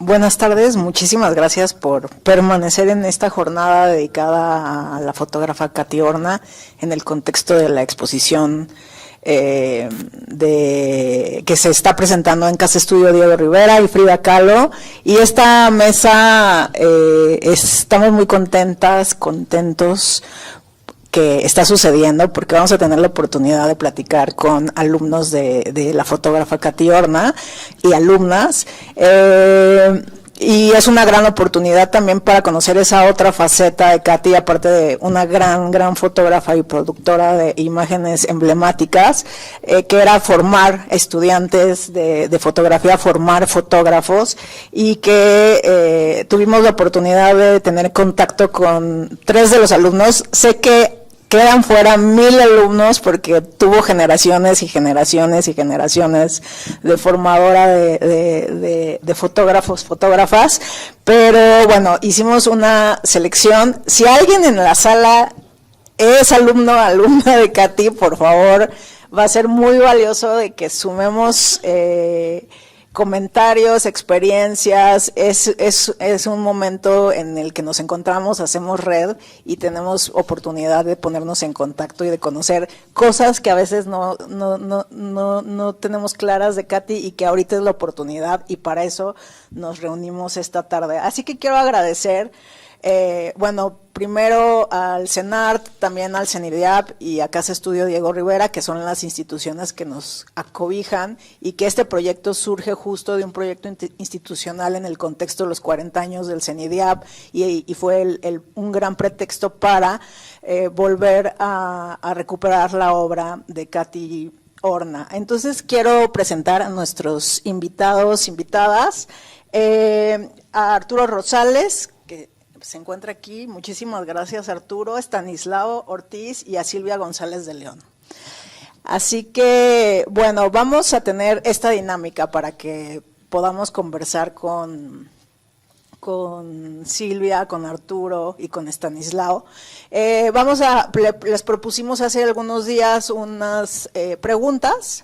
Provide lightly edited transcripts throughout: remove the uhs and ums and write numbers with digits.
Buenas tardes, muchísimas gracias por permanecer en esta jornada dedicada a la fotógrafa Katy Horna en el contexto de la exposición que se está presentando en Casa Estudio Diego Rivera y Frida Kahlo. Y esta mesa estamos muy contentos que está sucediendo porque vamos a tener la oportunidad de platicar con alumnos de la fotógrafa Katy Horna y alumnas, y es una gran oportunidad también para conocer esa otra faceta de Katy, aparte de una gran fotógrafa y productora de imágenes emblemáticas, que era formar estudiantes de fotografía, formar fotógrafos, y que tuvimos la oportunidad de tener contacto con 3 de los alumnos. Sé que quedan fuera 1000 alumnos porque tuvo generaciones y generaciones y generaciones de formadora de fotógrafos, fotógrafas, pero bueno, hicimos una selección. Si alguien en la sala es alumna de Katy, por favor, va a ser muy valioso de que sumemos comentarios, experiencias. Es un momento en el que nos encontramos, hacemos red y tenemos oportunidad de ponernos en contacto y de conocer cosas que a veces no tenemos claras de Katy, y que ahorita es la oportunidad, y para eso nos reunimos esta tarde. Así que quiero agradecer, bueno, primero al CENART, también al CENIDIAP y a Casa Estudio Diego Rivera, que son las instituciones que nos acobijan, y que este proyecto surge justo de un proyecto institucional en el contexto de los 40 años del CENIDIAP, y fue un gran pretexto para volver a recuperar la obra de Katy Horna. Entonces quiero presentar a nuestros invitados, invitadas, a Arturo Rosales, que se encuentra aquí. Muchísimas gracias, Arturo, Estanislao Ortiz y a Silvia González de León. Así que, bueno, vamos a tener esta dinámica para que podamos conversar con Silvia, con Arturo y con Estanislao. Les propusimos hace algunos días unas preguntas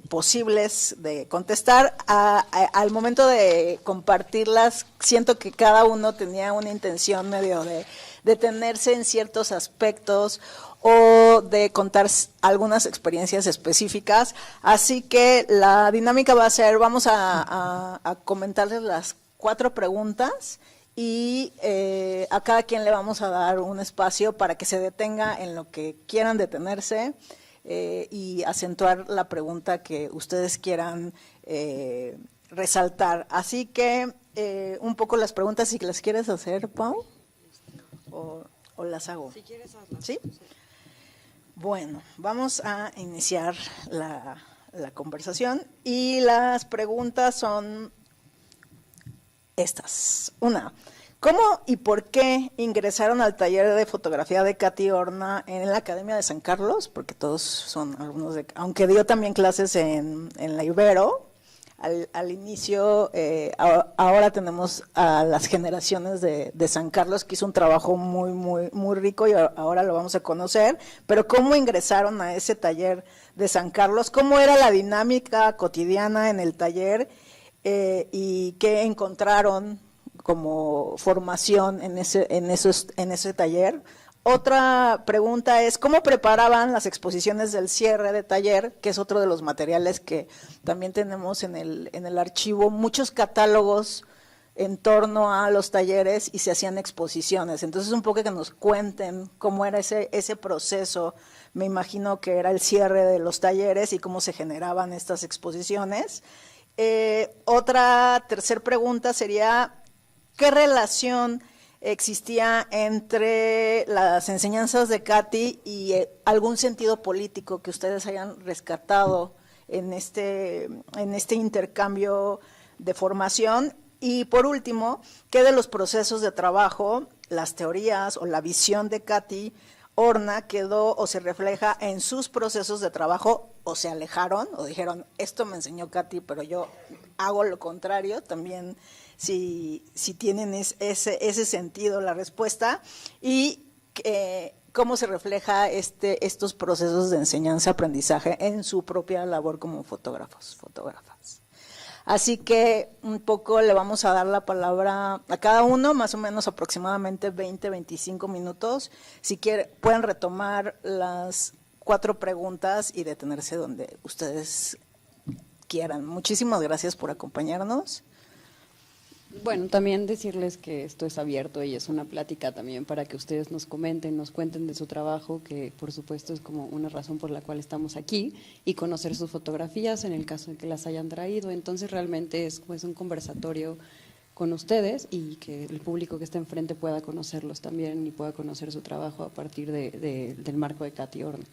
posibles de contestar. Al momento de compartirlas, siento que cada uno tenía una intención medio de detenerse en ciertos aspectos o de contar algunas experiencias específicas. Así que la dinámica va a ser, vamos a comentarles las 4 preguntas, y a cada quien le vamos a dar un espacio para que se detenga en lo que quieran detenerse, y acentuar la pregunta que ustedes quieran resaltar. Así que un poco las preguntas, si las quieres hacer, Pau, o las hago. Si quieres hazlas. ¿Sí? Bueno, vamos a iniciar la conversación, y las preguntas son estas. Una: ¿cómo y por qué ingresaron al taller de fotografía de Katy Horna en la Academia de San Carlos? Porque todos son alumnos aunque dio también clases en la Ibero al inicio. Ahora tenemos a las generaciones de San Carlos, que hizo un trabajo muy rico, y ahora lo vamos a conocer. Pero ¿cómo ingresaron a ese taller de San Carlos? ¿Cómo era la dinámica cotidiana en el taller? ¿Y qué encontraron como formación en ese taller? Otra pregunta es: ¿cómo preparaban las exposiciones del cierre de taller? Que es otro de los materiales que también tenemos en el archivo, muchos catálogos en torno a los talleres, y se hacían exposiciones. Entonces, un poco que nos cuenten cómo era ese proceso. Me imagino que era el cierre de los talleres y cómo se generaban estas exposiciones. Tercer pregunta sería: ¿qué relación existía entre las enseñanzas de Katy y algún sentido político que ustedes hayan rescatado en este intercambio de formación? Y por último, ¿qué de los procesos de trabajo, las teorías o la visión de Katy Horna quedó o se refleja en sus procesos de trabajo, o se alejaron o dijeron: esto me enseñó Katy, pero yo hago lo contrario? También si tienen ese sentido la respuesta, y cómo se refleja estos procesos de enseñanza-aprendizaje en su propia labor como fotógrafos, fotógrafas. Así que un poco le vamos a dar la palabra a cada uno, más o menos aproximadamente 20, 25 minutos. Si quieren, pueden retomar las 4 preguntas y detenerse donde ustedes quieran. Muchísimas gracias por acompañarnos. Bueno, también decirles que esto es abierto y es una plática también para que ustedes nos comenten, nos cuenten de su trabajo, que por supuesto es como una razón por la cual estamos aquí, y conocer sus fotografías en el caso de que las hayan traído. Entonces realmente es pues un conversatorio con ustedes y que el público que está enfrente pueda conocerlos también y pueda conocer su trabajo a partir del marco de Katy Horna.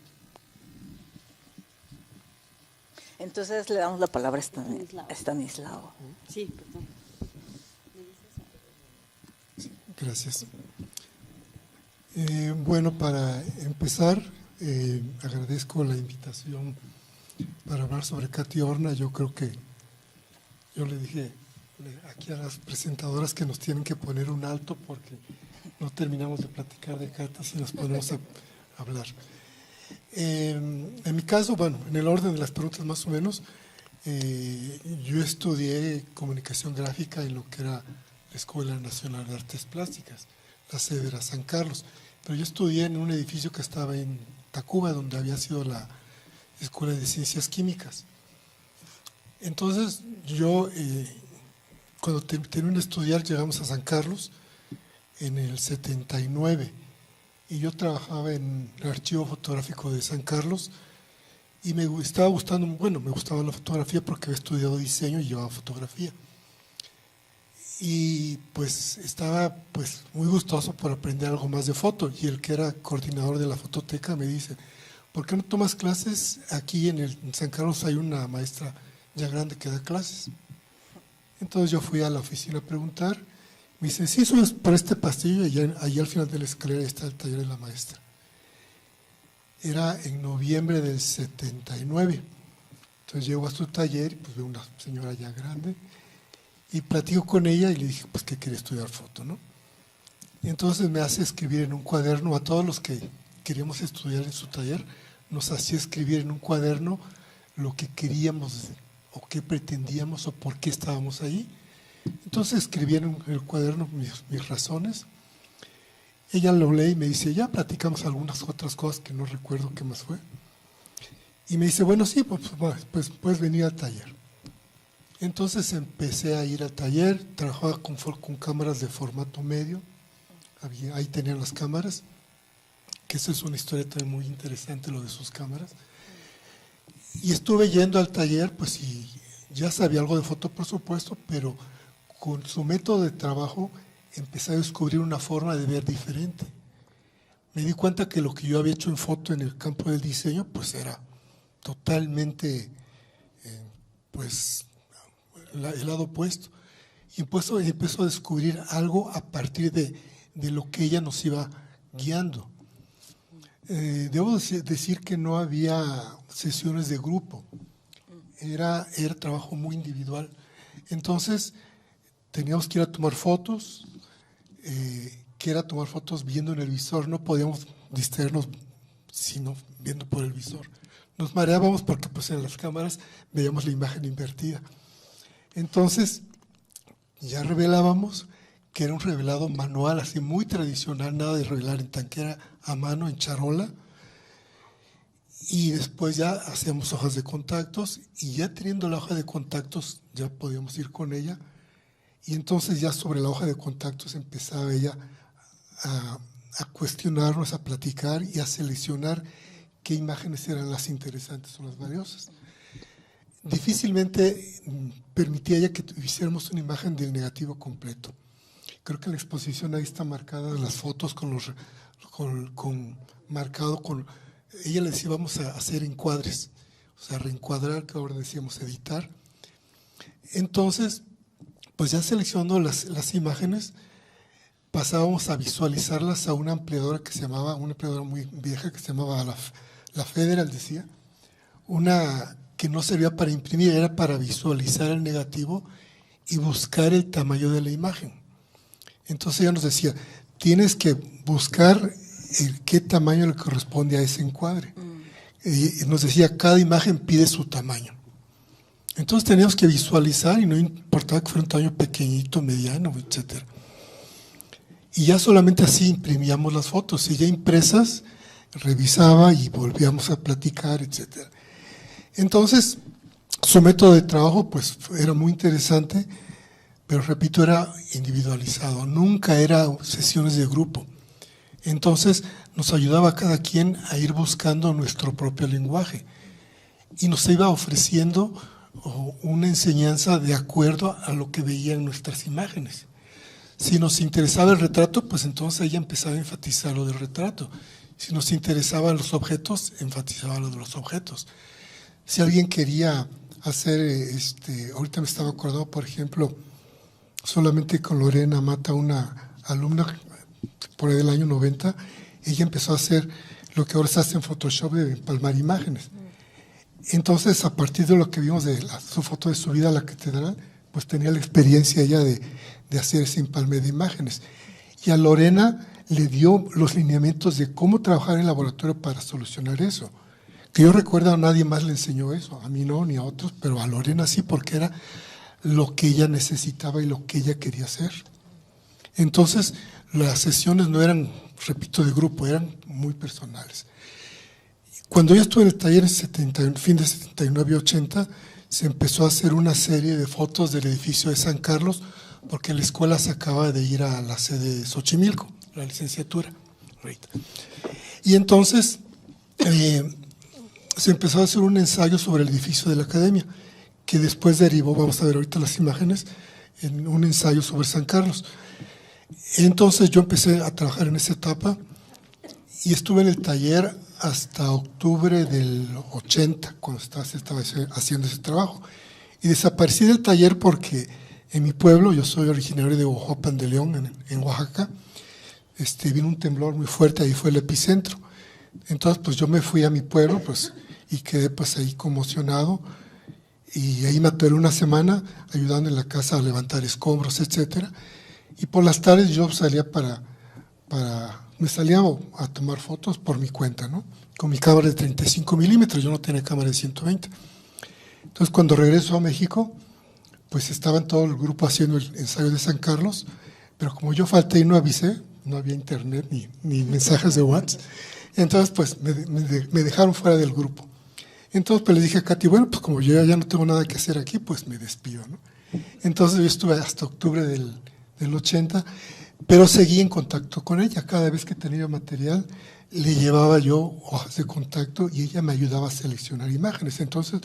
Entonces le damos la palabra a Estanislao. Sí, perdón. Gracias. Bueno, para empezar, agradezco la invitación para hablar sobre Katy Horna. Yo creo que yo le dije aquí a las presentadoras que nos tienen que poner un alto porque no terminamos de platicar de Katy si nos ponemos a hablar. En mi caso, bueno, en el orden de las preguntas más o menos, yo estudié comunicación gráfica en lo que era la Escuela Nacional de Artes Plásticas, la sede era San Carlos, pero yo estudié en un edificio que estaba en Tacuba, donde había sido la Escuela de Ciencias Químicas. Entonces yo, cuando terminé de estudiar, llegamos a San Carlos en el 79, y yo trabajaba en el archivo fotográfico de San Carlos, y me estaba gustando, bueno, me gustaba la fotografía porque había estudiado diseño y llevaba fotografía. Y pues estaba pues muy gustoso por aprender algo más de foto, y el que era coordinador de la fototeca me dice, ¿por qué no tomas clases? Aquí en San Carlos hay una maestra ya grande que da clases. Entonces yo fui a la oficina a preguntar, me dice, sí, subes por este pasillo y allí al final de la escalera está el taller de la maestra. Era en noviembre del 79, entonces llego a su taller y pues veo una señora ya grande, y platico con ella y le dije, pues que quería estudiar foto, ¿no? Y entonces me hace escribir en un cuaderno, a todos los que queríamos estudiar en su taller, nos hacía escribir en un cuaderno lo que queríamos o qué pretendíamos o por qué estábamos ahí. Entonces escribí en el cuaderno mis razones. Ella lo lee y me dice, ya platicamos algunas otras cosas que no recuerdo qué más fue. Y me dice, bueno, sí, pues puedes venir al taller. Entonces empecé a ir al taller, trabajaba con cámaras de formato medio, ahí tenían las cámaras, que esa es una historia también muy interesante, lo de sus cámaras. Y estuve yendo al taller, pues y ya sabía algo de foto, por supuesto, pero con su método de trabajo empecé a descubrir una forma de ver diferente. Me di cuenta que lo que yo había hecho en foto en el campo del diseño, pues era totalmente, pues, el lado opuesto, y empezó a descubrir algo a partir de lo que ella nos iba guiando. Debo decir que no había sesiones de grupo, era trabajo muy individual. Entonces teníamos que ir a tomar fotos, que era tomar fotos viendo en el visor, no podíamos distraernos sino viendo por el visor. Nos mareábamos porque pues en las cámaras veíamos la imagen invertida. Entonces, ya revelábamos que era un revelado manual, así muy tradicional, nada de revelar en tanquera a mano, en charola. Y después ya hacíamos hojas de contactos, y ya teniendo la hoja de contactos ya podíamos ir con ella. Y entonces ya sobre la hoja de contactos empezaba ella a cuestionarnos, a platicar y a seleccionar qué imágenes eran las interesantes o las valiosas. Difícilmente permitía ella que hiciéramos una imagen del negativo completo. Creo que en la exposición ahí está marcada las fotos ella le decía vamos a hacer encuadres, o sea, reencuadrar, que ahora decíamos editar. Entonces, pues ya seleccionando las imágenes, pasábamos a visualizarlas a una ampliadora una ampliadora muy vieja que se llamaba la Federal, decía, una que no servía para imprimir, era para visualizar el negativo y buscar el tamaño de la imagen. Entonces ella nos decía, tienes que buscar qué tamaño le corresponde a ese encuadre. Y nos decía, cada imagen pide su tamaño. Entonces teníamos que visualizar y no importaba que fuera un tamaño pequeñito, mediano, etcétera. Y ya solamente así imprimíamos las fotos, y ya impresas revisaba y volvíamos a platicar, etcétera. Entonces, su método de trabajo pues era muy interesante, pero repito, era individualizado, nunca era sesiones de grupo. Entonces, nos ayudaba a cada quien a ir buscando nuestro propio lenguaje y nos iba ofreciendo una enseñanza de acuerdo a lo que veían nuestras imágenes. Si nos interesaba el retrato, pues entonces ella empezaba a enfatizar lo del retrato. Si nos interesaban los objetos, enfatizaba lo de los objetos. Si alguien quería hacer, ahorita me estaba acordando, por ejemplo, solamente con Lorena Mata, una alumna por ahí del año 90, ella empezó a hacer lo que ahora se hace en Photoshop, de empalmar imágenes. Entonces, a partir de lo que vimos de su foto de subida a la catedral, pues tenía la experiencia ella de hacer ese empalme de imágenes. Y a Lorena le dio los lineamientos de cómo trabajar en el laboratorio para solucionar eso. Que yo recuerdo, a nadie más le enseñó eso, a mí no, ni a otros, pero a Lorena sí, porque era lo que ella necesitaba y lo que ella quería hacer. Entonces, las sesiones no eran, repito, de grupo, eran muy personales. Cuando yo estuve en el taller en fin de 79 y 80, se empezó a hacer una serie de fotos del edificio de San Carlos, porque la escuela se acaba de ir a la sede de Xochimilco, la licenciatura. Y entonces se empezó a hacer un ensayo sobre el edificio de la academia, que después derivó, vamos a ver ahorita las imágenes, en un ensayo sobre San Carlos. Entonces yo empecé a trabajar en esa etapa y estuve en el taller hasta octubre del 80, cuando se estaba haciendo ese trabajo. Y desaparecí del taller porque en mi pueblo, yo soy originario de Ojoapan de León, en Oaxaca, vino un temblor muy fuerte, ahí fue el epicentro. Entonces, pues yo me fui a mi pueblo, pues, y quedé pues ahí conmocionado, y ahí me atoré una semana ayudando en la casa a levantar escombros, etcétera. Y por las tardes yo salía me salía a tomar fotos por mi cuenta, ¿no? Con mi cámara de 35 milímetros, yo no tenía cámara de 120. Entonces, cuando regreso a México, pues estaban todo el grupo haciendo el ensayo de San Carlos, pero como yo falté y no avisé, no había internet ni mensajes de WhatsApp, entonces pues me dejaron fuera del grupo. Entonces pues le dije a Katy, bueno, pues como yo ya no tengo nada que hacer aquí, pues me despido, ¿no? Entonces yo estuve hasta octubre del 80, pero seguí en contacto con ella. Cada vez que tenía material, le llevaba yo hojas de contacto y ella me ayudaba a seleccionar imágenes. Entonces,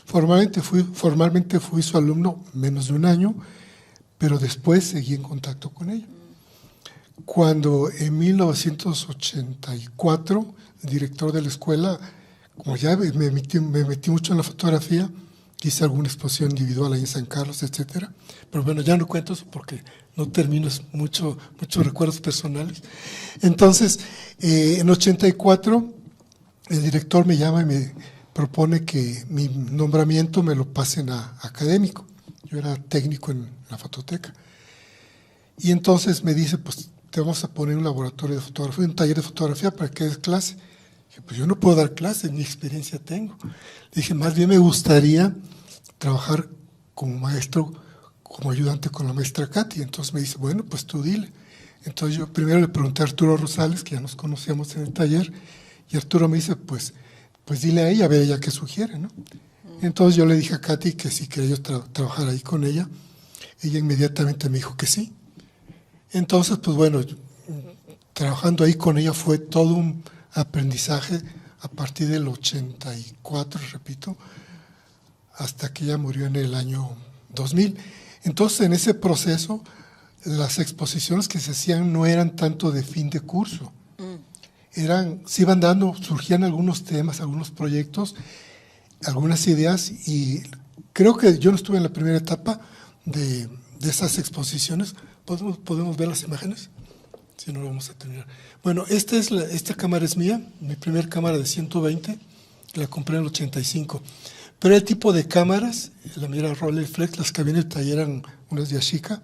formalmente fui su alumno menos de un año, pero después seguí en contacto con ella. Cuando en 1984, el director de la escuela, como ya me metí mucho en la fotografía, hice alguna exposición individual ahí en San Carlos, etcétera. Pero bueno, ya no cuento eso porque no termino, es muchos recuerdos personales. Entonces, en 84, el director me llama y me propone que mi nombramiento me lo pasen a académico. Yo era técnico en la fototeca. Y entonces me dice, pues te vamos a poner un laboratorio de fotografía, un taller de fotografía para que des clase. Dije, pues yo no puedo dar clases, ni experiencia tengo. Le dije, más bien me gustaría trabajar como maestro, como ayudante con la maestra Katy. Entonces me dice, bueno, pues tú dile. Entonces yo primero le pregunté a Arturo Rosales, que ya nos conocíamos en el taller, y Arturo me dice, pues dile a ella, a ver ella qué sugiere, ¿no? Entonces yo le dije a Katy que si quería yo trabajar ahí con ella. Ella inmediatamente me dijo que sí. Entonces, pues bueno, trabajando ahí con ella fue todo un aprendizaje a partir del 84, repito, hasta que ella murió en el año 2000. Entonces, en ese proceso, las exposiciones que se hacían no eran tanto de fin de curso. Se iban dando, surgían algunos temas, algunos proyectos, algunas ideas, y creo que yo no estuve en la primera etapa de esas exposiciones. ¿Podemos ver las imágenes? Si no, lo vamos a tener. Bueno, esta cámara es mía, mi primer cámara de 120, la compré en el 85. Pero el tipo de cámaras, la mía era Rolleiflex, las que había en el taller eran unas de Yashica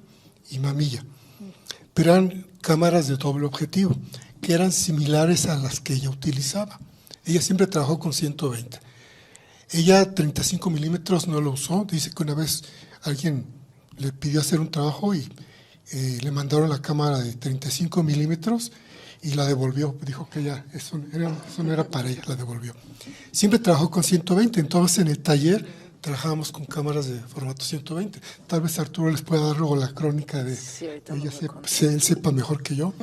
y Mamilla. Pero eran cámaras de doble objetivo, que eran similares a las que ella utilizaba. Ella siempre trabajó con 120. Ella 35 milímetros no lo usó, dice que una vez alguien le pidió hacer un trabajo y le mandaron la cámara de 35 milímetros y la devolvió, dijo que ya eso no era para ella, la devolvió. Siempre trabajó con 120, entonces en el taller trabajábamos con cámaras de formato 120. Tal vez Arturo les pueda dar luego la crónica de Sí, ahorita ella, él él sepa mejor que yo,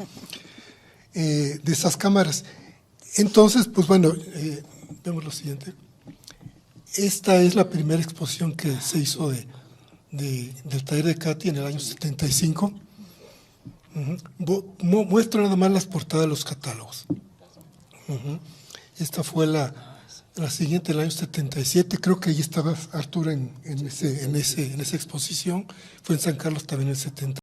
de esas cámaras. Entonces, pues bueno, vemos lo siguiente. Esta es la primera exposición que se hizo del taller de Katy en el año 75. Muestro nada más las portadas de los catálogos. Esta fue la siguiente, el año 77. Creo que ahí estaba Arturo en esa exposición. Fue en San Carlos también en el 70.